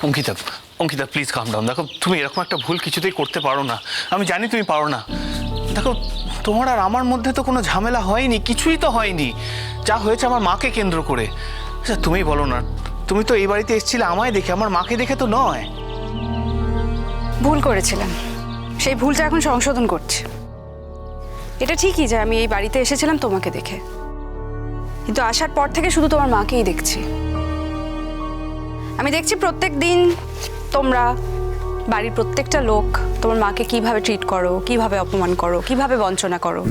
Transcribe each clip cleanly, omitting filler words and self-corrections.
Ankita, Ankita please calm down. দেখো তুমি এরকম একটা ভুল কিছুতেই করতে পারো না, আমি জানি তুমি পারো না। দেখো তোমার আর আমার মধ্যে তো কোনো ঝামেলা হয়নি, কিছুই তো হয়নি। যা হয়েছে আমার মাকে কেন্দ্র করে। আচ্ছা তুমিই বলো না, তুমি তো এই বাড়িতে এসেছিলে আমায় দেখে, আমার মাকে দেখে তো নয়। ভুল করেছিলাম, সেই ভুলটা এখন সংশোধন করছি। এটা ঠিকই যে আমি এই বাড়িতে এসেছিলাম তোমাকে দেখে, কিন্তু আসার পর থেকে শুধু তোমার মাকেই দেখছি। আমি দেখছি প্রত্যেক দিন তোমরা বাড়ির প্রত্যেকটা লোক তোমার মাকে কিভাবে ট্রিট করো, কিভাবে অপমান করো, কিভাবে বঞ্চনা করো।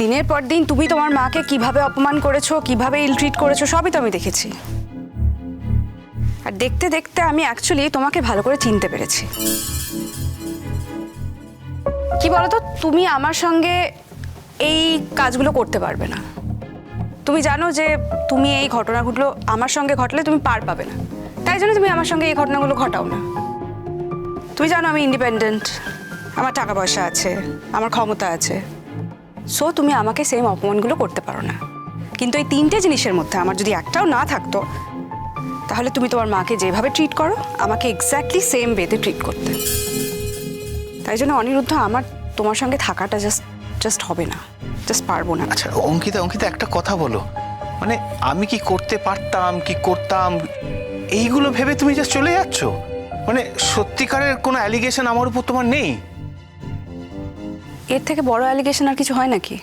দিনের পর দিন তুমি তোমার মাকে কিভাবে অপমান করেছো, কিভাবে ইল ট্রিট করেছো, সবই তো আমি দেখেছি। আর দেখতে দেখতে আমি অ্যাকচুয়ালি তোমাকে ভালো করে চিনতে পেরেছি। কি বলতো, তুমি আমার সঙ্গে এই কাজগুলো করতে পারবে না। তুমি জানো যে তুমি এই ঘটনাগুলো আমার সঙ্গে ঘটলে তুমি পার পাবে না, তাই জন্য তুমি আমার সঙ্গে এই ঘটনাগুলো ঘটাও না। তুমি জানো আমি ইন্ডিপেন্ডেন্ট, আমার টাকা পয়সা আছে, আমার ক্ষমতা আছে, সো তুমি আমাকে সেম অপমানগুলো করতে পারো না। কিন্তু এই তিনটে জিনিসের মধ্যে আমার যদি একটাও না থাকতো, তাহলে তুমি তোমার মাকে যেভাবে ট্রিট করো আমাকে এক্স্যাক্টলি সেম ওয়েতে ট্রিট করতে। তাই জন্য অনিরুদ্ধ, আমার তোমার সঙ্গে থাকাটা জাস্ট হবে না, জাস্ট পারবো না। আচ্ছা অঙ্কিতা, অঙ্কিতা একটা কথা বলো, মানে আমি কি করতে পারতাম, কি করতাম, এইগুলো ভেবে তুমি জাস্ট চলে যাচ্ছ? মানে সত্যিকারের কোনো অ্যালিগেশন আমার উপর তোমার নেই? এর থেকে বড় অ্যালিগেশন আর কিছু হয় নাকি?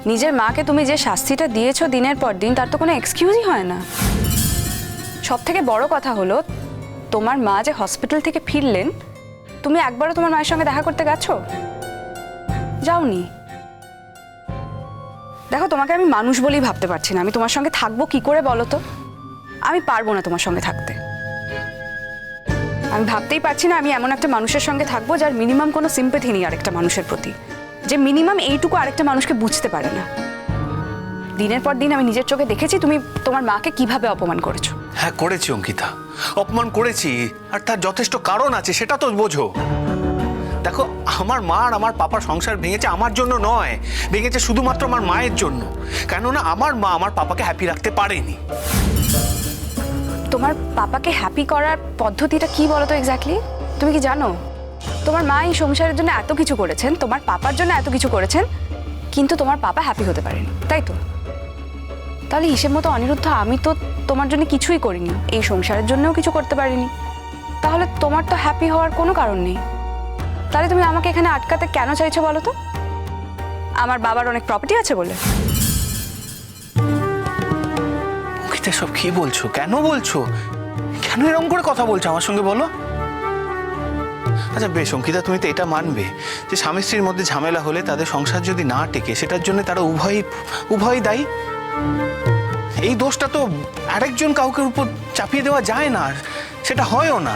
নিজের মাকে তুমি যে শাস্তিটা দিয়েছো দিনের পর দিন, তার তো কোনো এক্সকিউজই হয় না। সব থেকে বড় কথা হলো, তোমার মা যে হসপিটাল থেকে ফিরলেন, তুমি একবারও তোমার মায়ের সঙ্গে দেখা করতে গেছো? যাওনি। দেখো, তোমাকে আমি মানুষ বলেই ভাবতে পারছি না। আমি তোমার সঙ্গে থাকবো কি করে বলো তো? আমি পারবো না তোমার সঙ্গে থাকতে। আমি ভাবতেই পারছি না আমি এমন একটা মানুষের সঙ্গে থাকবো যার মিনিমাম কোনো সিম্প্যাথি নেই আরেকটা মানুষের প্রতি, যে মিনিমাম এইটুকু আরেকটা মানুষকে বুঝতে পারে না। দিনের পর দিন আমি নিজের চোখে দেখেছি তুমি তোমার মাকে কিভাবে অপমান করেছো। হ্যাঁ করেছি অঙ্কিতা, অপমান করেছি, আর তার যথেষ্ট কারণ আছে, সেটা তো বোঝো। দেখো আমার মা আর আমার পাপার সংসার ভেঙেছে আমার জন্য নয়, ভেঙেছে শুধুমাত্র আমার মায়ের জন্য। কেননা আমার মা আমার পাপাকে হ্যাপি রাখতে পারেনি। তোমার পাপাকে হ্যাপি করার পদ্ধতিটা কি বলো তো এক্স্যাক্টলি? তুমি কি জানো তোমার মা এই সংসারের জন্য এত কিছু করেছেন, তোমার পাপার জন্য এত কিছু করেছেন, কিন্তু তোমার পাপা হ্যাপি হতে পারেনি, তাই তো? তাহলে হিসেব মতো অনিরুদ্ধ, আমি তো তোমার জন্য কিছুই করিনি, এই সংসারের জন্যও কিছু করতে পারিনি। তাহলে তোমার তো হ্যাপি হওয়ার কোনো কারণ নেই। তাহলে তুমি আমাকে এখানে আটকাতে কেন চাইছো বলো তো? আমার বাবার অনেক প্রপার্টি আছে বলে? অঙ্কিতা সব কি বলছো, কেন বলছো, কেন এরকম করে কথা বলছো আমার সঙ্গে বলো? আচ্ছা বেশ অঙ্কিতা, তুমি তো এটা মানবে যে স্বামী স্ত্রীর মধ্যে ঝামেলা হলে তাদের সংসার যদি না টেকে, সেটার জন্য তারা উভয়ই দায়ী। এই দোষটা তো আরেকজন কাউকে উপর চাপিয়ে দেওয়া যায় না, সেটা হয়ও না।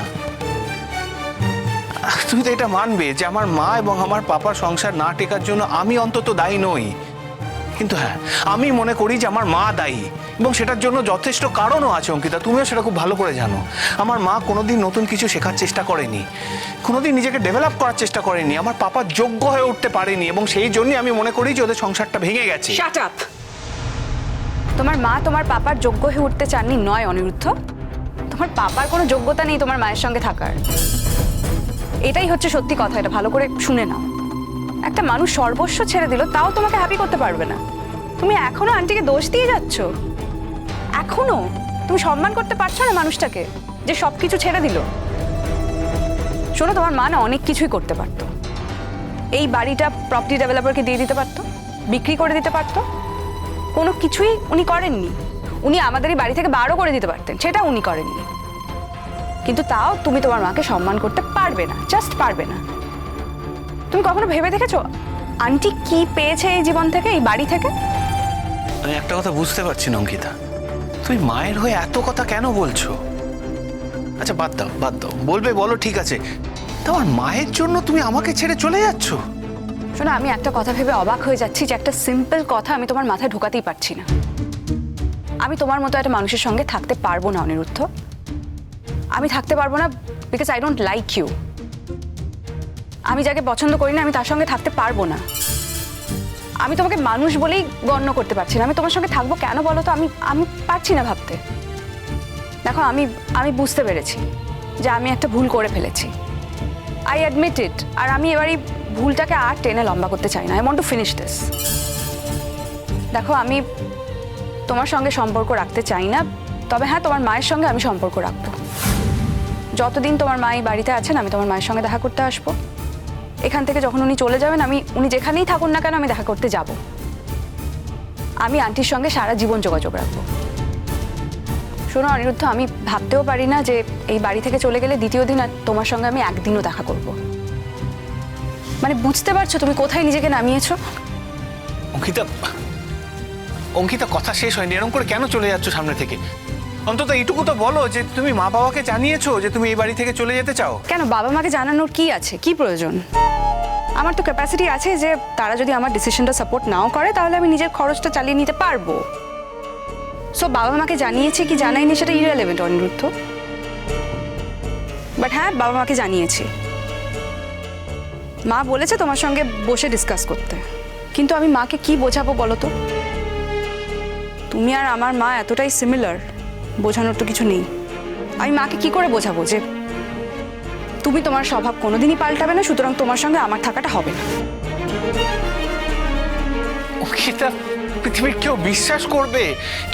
তুমি তো এটা মানবে যে আমার মা এবং আমার পাপার সংসার না টেকার জন্য আমি অন্তত দায়ী নই। কিন্তু হ্যাঁ, আমি মনে করি যে আমার মা দায়ী, এবং সেটার জন্য যথেষ্ট কারণও আছে অঙ্কিতা, তুমিও সেটা খুব ভালো করে জানো। আমার মা কোনোদিন নতুন কিছু শেখার চেষ্টা করেনি, কোনোদিন নিজেকে ডেভেলপ করার চেষ্টা করেনি, আমার পাপা যোগ্য হয়ে উঠতে পারেনি, এবং সেই জন্যই আমি মনে করি যে ওদের সংসারটা ভেঙে গেছে। Shut up! তোমার মা তোমার পাপার যোগ্য হয়ে উঠতে চাননি নয় অনিরুদ্ধ, তোমার পাপার কোনো যোগ্যতা নেই তোমার মায়ের সঙ্গে থাকার। এটাই হচ্ছে সত্যি কথা, এটা ভালো করে শুনে নাও। একটা মানুষ সর্বস্ব ছেড়ে দিল, তাও তোমাকে হ্যাপি করতে পারবে না। তুমি এখনো আন্টিকে দোষ দিয়ে যাচ্ছ, এখনো তুমি সম্মান করতে পারছো না মানুষটাকে যে সবকিছু ছেড়ে দিল। শোনো, তোমার মা না অনেক কিছুই করতে পারতো। এই বাড়িটা প্রপার্টি ডেভেলপারকে দিয়ে দিতে পারতো, বিক্রি করে দিতে পারতো, কোনো কিছুই উনি করেননি। উনি আমাদের এই বাড়ি থেকে বারও করে দিতে পারতেন, সেটা উনি করেননি। কিন্তু তাও তুমি তোমার মাকে সম্মান করতে পারবে না, জাস্ট পারবে না। তুমি কখনো ভেবে দেখেছো আন্টি কি পেয়েছে এই জীবন থেকে, এই বাড়ি থেকে? আমি একটা কথা বুঝতে পারছি না অঙ্কিতা, তুমি মায়ের হয়ে এত কথা কেন বলছো? আচ্ছা বাদ দাও, বাদ দাও, বলবে বলো, ঠিক আছে। তোমার মায়ের জন্য তুমি আমাকে ছেড়ে চলে যাচ্ছ? শোনো, আমি একটা কথা ভেবে অবাক হয়ে যাচ্ছি যে একটা সিম্পল কথা আমি তোমার মাথায় ঢোকাতেই পারছি না। আমি তোমার মতো একটা মানুষের সঙ্গে থাকতে পারবো না অনিরুদ্ধ। আমি থাকতে পারবো না because I don't like you. আমি যাকে পছন্দ করি না আমি তার সঙ্গে থাকতে পারবো না। আমি তোমাকে মানুষ বলেই গণ্য করতে পারছি না। আমি তোমার সঙ্গে থাকবো কেন বলো তো? আমি পারছি না ভাবতে। দেখো আমি আমি বুঝতে পেরেছি যে আমি একটা ভুল করে ফেলেছি, আই অ্যাডমিট ইট। আর আমি এবার এই ভুলটাকে আর টেনে লম্বা করতে চাই না। I want to finish this. দেখো আমি তোমার সঙ্গে সম্পর্ক রাখতে চাই না, তবে হ্যাঁ তোমার মায়ের সঙ্গে আমি সম্পর্ক রাখবো। যতদিন তোমার মা এই বাড়িতে আছেন আমি তোমার মায়ের সঙ্গে দেখা করতে আসবো। এখান থেকে যখন উনি চলে যাবেন উনি যেখানেই থাকুন না কেন আমি দেখা করতে যাব। আমি আন্টির সঙ্গে সারা জীবন যোগাযোগ রাখবো। শোনো অনিরুদ্ধ, আমি ভাবতেও পারি না যে এই বাড়ি থেকে চলে গেলে দ্বিতীয় দিন আর তোমার সঙ্গে আমি একদিনও দেখা করব। মানে বুঝতে পারছো তুমি কোথায় নিজেকে নামিয়েছো? অঙ্কিতা, অঙ্কিতা কথা শেষ হয়নি, এরকম করে কেন চলে যাচ্ছ সামনে থেকে? অন্তত এইটুকু তো বলো যে তুমি মা বাবাকে জানিয়েছো যে তুমি এই বাড়ি থেকে চলে যেতে চাও। কেন বাবা মাকে জানানোর কি আছে, কি প্রয়োজন? আমার তো ক্যাপাসিটি আছে যে তারা যদি আমার ডিসিশনটা সাপোর্ট নাও করে তাহলে আমি নিজের খরচটা চালিয়ে নিতে পারবো। সো বাবা মাকে জানিয়েছি কি জানাইনি সেটা ইররিলেভেন্ট অনিরুদ্ধ। বাট হ্যাঁ বাবা মাকে জানিয়েছি। মা বলেছে তোমার সঙ্গে বসে ডিসকাস করতে, কিন্তু আমি মাকে কি বোঝাবো বলো তো? তুমি আর আমার মা এতটাই সিমিলার, বোঝানোর তো কিছু নেই। আমি মাকে কি করে বোঝাবো যে তুমি তোমার স্বভাব কোনোদিনই পাল্টাবে না, সুতরাং তোমার সঙ্গে আমার থাকাটা হবে না? অঙ্কিতা, পৃথিবীর কেউ বিশ্বাস করবে?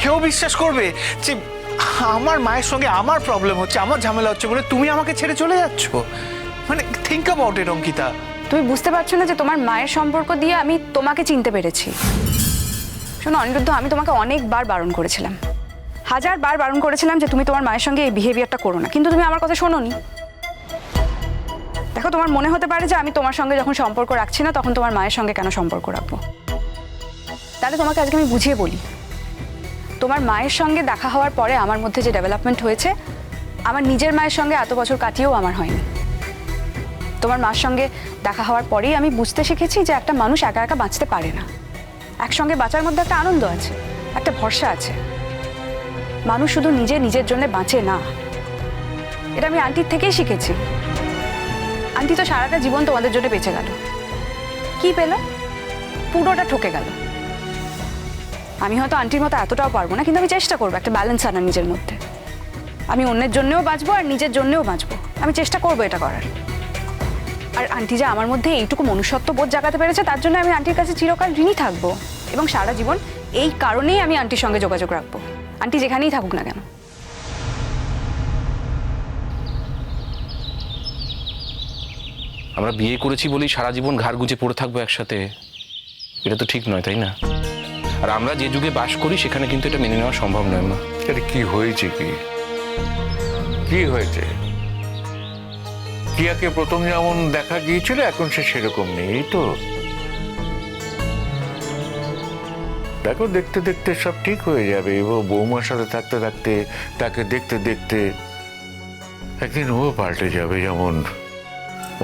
কেউ বিশ্বাস করবে যে আমার মায়ের সঙ্গে আমার প্রবলেম হচ্ছে, আমার ঝামেলা হচ্ছে বলে তুমি আমাকে ছেড়ে চলে যাচ্ছ? মানে থিঙ্ক অ্যাবাউট ইট অঙ্কিতা। তুমি বুঝতে পারছো না যে তোমার মায়ের সম্পর্ক দিয়ে আমি তোমাকে চিনতে পেরেছি? শোনো অনিরুদ্ধ, আমি তোমাকে অনেকবার বারণ করেছিলাম, 1000 বার বারণ করেছিলাম যে তুমি তোমার মায়ের সঙ্গে এই বিহেভিয়ারটা করো না, কিন্তু তুমি আমার কথা শোনোনি। দেখো তোমার মনে হতে পারে যে আমি তোমার সঙ্গে যখন সম্পর্ক রাখছি না তখন তোমার মায়ের সঙ্গে কেন সম্পর্ক রাখবো। তাহলে তোমাকে আজকে আমি বুঝিয়ে বলি, তোমার মায়ের সঙ্গে দেখা হওয়ার পরে আমার মধ্যে যে ডেভেলপমেন্ট হয়েছে আমার নিজের মায়ের সঙ্গে এত বছর কাটিয়েও আমার হয়নি। তোমার মার সঙ্গে দেখা হওয়ার পরেই আমি বুঝতে শিখেছি যে একটা মানুষ একা একা বাঁচতে পারে না। একসঙ্গে বাঁচার মধ্যে একটা আনন্দ আছে, একটা ভরসা আছে। মানুষ শুধু নিজের জন্য বাঁচে না, এটা আমি আন্টির থেকেই শিখেছি। আন্টি তো সারাটা জীবন তোমাদের জন্য বেঁচে গেল, কি পেল? পুরোটা ঠকে গেল। আমি হয়তো আন্টির মতো এতটাও পারবো না, কিন্তু আমি চেষ্টা করবো একটা ব্যালেন্স আনার নিজের মধ্যে। আমি অন্যের জন্যও বাঁচবো আর নিজের জন্যও বাঁচবো, আমি চেষ্টা করবো এটা করার। আর আন্টি যে আমার মধ্যে এইটুকু মনুষ্যত্ব বোধ জাগাতে পেরেছে তার জন্য আমি আন্টির কাছে চিরকাল ঋণী থাকবো, এবং সারা জীবন এই কারণেই আমি আন্টির সঙ্গে যোগাযোগ রাখবো, আন্টি যেখানেই থাকুক না কেন। আমরা বিয়ে করেছি বলেই সারা জীবন ঘাড় গুঁজে পড়ে থাকবো একসাথে, এটা তো ঠিক নয়, তাই না? আর আমরা যে যুগে বাস করি সেখানে কিন্তু এটা মেনে নেওয়া সম্ভব নয় মা। আরে কি হয়েছে? কি হয়েছে? টিয়াকে প্রথম যেমন দেখা গিয়েছিল এখন সে সেরকম নেই, এই তো। দেখো দেখতে দেখতে সব ঠিক হয়ে যাবে। ও বৌমার সাথে থাকতে থাকতে, তাকে দেখতে দেখতে একদিন ও পাল্টে যাবে, যেমন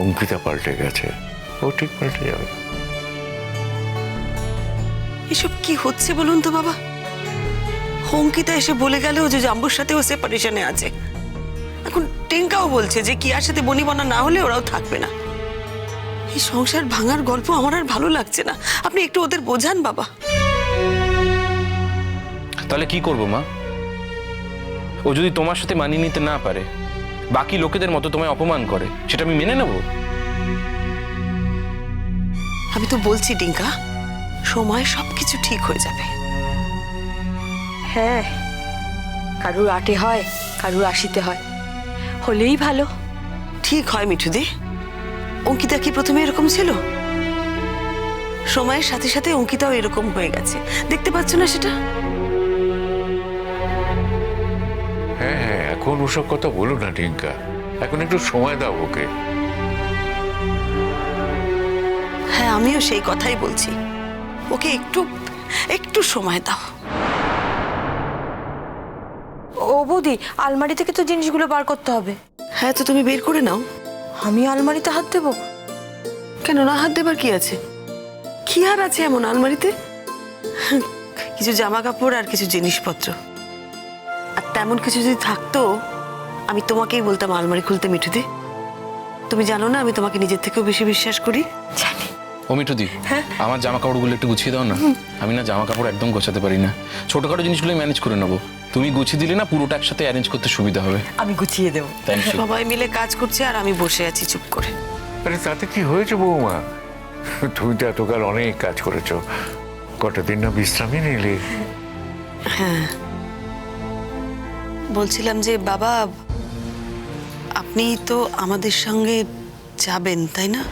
অঙ্কিতা পাল্টে গেছে। ও ঠিক পাল্টে যাবে। এসব কি হচ্ছে বলুন তো বাবা? অঙ্কিতা এসে বলে গেল যে জাম্বুর সাথে ও সেপারেশনে আছে। এখন টিঙ্কাও বলছে যে কিয়ার সাথে বনিবনা না হলে ওরাও থাকবে না। এই সংসার ভাঙার গল্প আমার আর ভালো লাগছে না। আপনি একটু ওদের বোঝান বাবা। তাহলে কি করবো মা? ও যদি তোমার সাথে মানিয়ে নিতে না পারে, বাকি লোকেদের মতো তোমায় অপমান করে, সেটা আমি মেনে নেব? আমি তো বলছি টিঙ্কা, সময় সবকিছু ঠিক হয়ে যাবে। হ্যাঁ, কারুর 8-এ হয়, কারুর 80-তে হয়, হলেই ভালো। ঠিক হয় মিঠুদি। অঙ্কিতা কি প্রথমে এরকম ছিল? সময়ের সাথে সাথে অঙ্কিতাও এরকম হয়ে গেছে, দেখতে পাচ্ছ না সেটা? হ্যাঁ হ্যাঁ, এখন ওসব কথা বলো না টিঙ্কা, এখন একটু সময় দাও ওকে। হ্যাঁ, আমিও সেই কথাই বলছি, ওকে একটু একটু সময় দাও। ও বৌদি, আলমারি থেকে তো জিনিসগুলো বার করতে হবে। হ্যাঁ, তো তুমি বের করে নাও। আমি আলমারিতে হাত দেবো? কেন না, হাত দেবার কি আছে? কি আর আছে এমন আলমারিতে? কিছু জামা কাপড় আর কিছু জিনিসপত্র। আর তেমন কিছু যদি থাকতো আমি তোমাকেই বলতাম আলমারি খুলতে মিঠুদি। তুমি জানো না আমি তোমাকে নিজের থেকেও বেশি বিশ্বাস করি। জানি, ও মিঠুদি, আমার জামা কাপড়গুলো একটু গুছিয়ে দাও না। আমি না জামা কাপড় একদম গোছাতে পারি না, ছোটখাটো জিনিসগুলো ম্যানেজ করে নেবো। তুমি গুছিয়ে দিলে না পুরোটা একসাথে অ্যারেঞ্জ করতে সুবিধা হবে। আমি গুছিয়ে দেবো। Thank you. সবাই মিলে কাজ করছে আর আমি বসে আছি চুপ করে। আরে তাতে কি হয়েছে বৌমা? তুমি তো এতকাল অনেক কাজ করেছো, কটা দিন না বিশ্রামই নিলে। বলছিলাম যে বাবা, আপনি তো আমাদের সঙ্গে যাবেন তাই না?